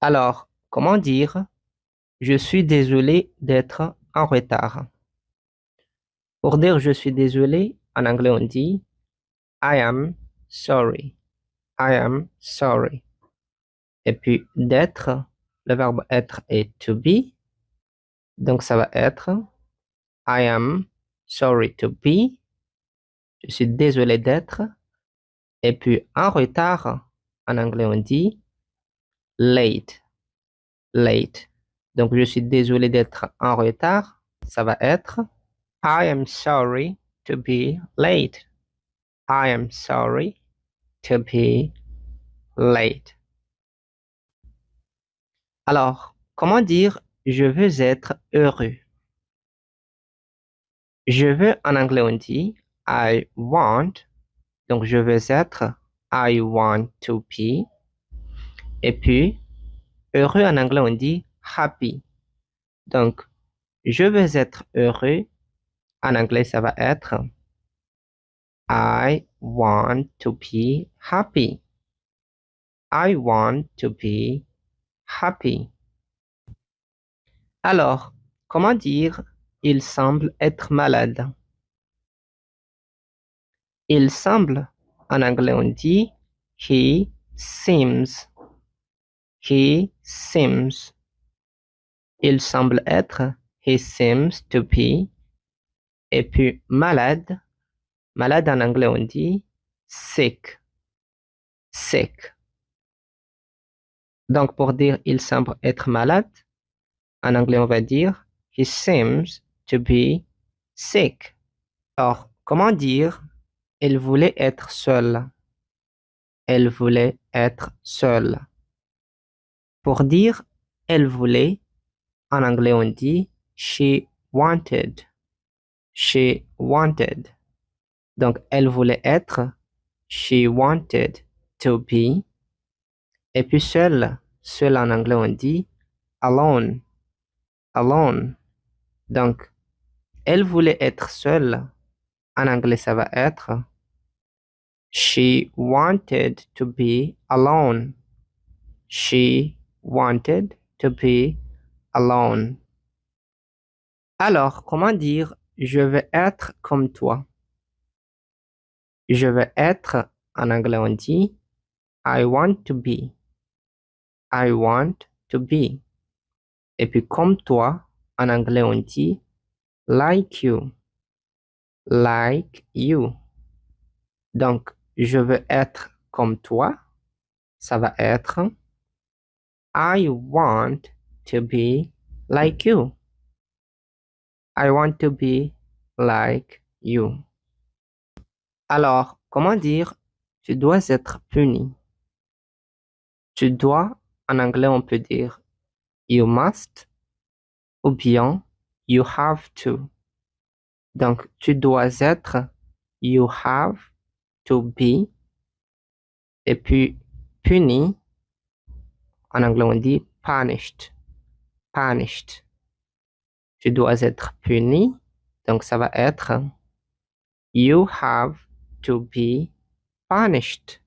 Alors, comment dire je suis désolé d'être en retard? Pour dire je suis désolé, en anglais on dit I am sorry. I am sorry. Et puis d'être, le verbe être est to be. Donc ça va être I am sorry to be. Je suis désolé d'être. Et puis en retard, en anglais on dit late. Late. Donc je suis désolé d'être en retard. Ça va être I am sorry to be late. I am sorry to be late. Alors, comment dire je veux être heureux? Je veux en anglais on dit I want. Donc je veux être I want to be. Et puis heureux en anglais on dit happy. Donc je veux être heureux en anglais ça va être I want to be happy. I want to be happy. Alors, comment dire il semble être malade? Il semble, en anglais on dit he seems. He seems. Il semble être he seems to be. Et puis malade, malade en anglais on dit sick. Sick. Donc pour dire il semble être malade, en anglais on va dire he seems to be sick. Alors, comment dire elle voulait être seule? Elle voulait être seule. Pour dire elle voulait, en anglais on dit she wanted. She wanted. Donc elle voulait être, she wanted to be. Et puis seule, seule en anglais on dit alone. Alone. Donc elle voulait être seule, en anglais ça va être she wanted to be alone. She wanted to be alone. Alors, comment dire je veux être comme toi? Je veux être, en anglais on dit I want to be. I want to be. Et puis comme toi, en anglais on dit like you. Like you. Donc, je veux être comme toi. Ça va être I want to be like you. I want to be like you. Alors, comment dire tu dois être puni? Tu dois, en anglais, on peut dire you must ou bien you have to. Donc, tu dois être you have to be. Et puis, puni, en anglais, on dit punished. Punished. Tu dois être puni. Donc, ça va être you have to be punished.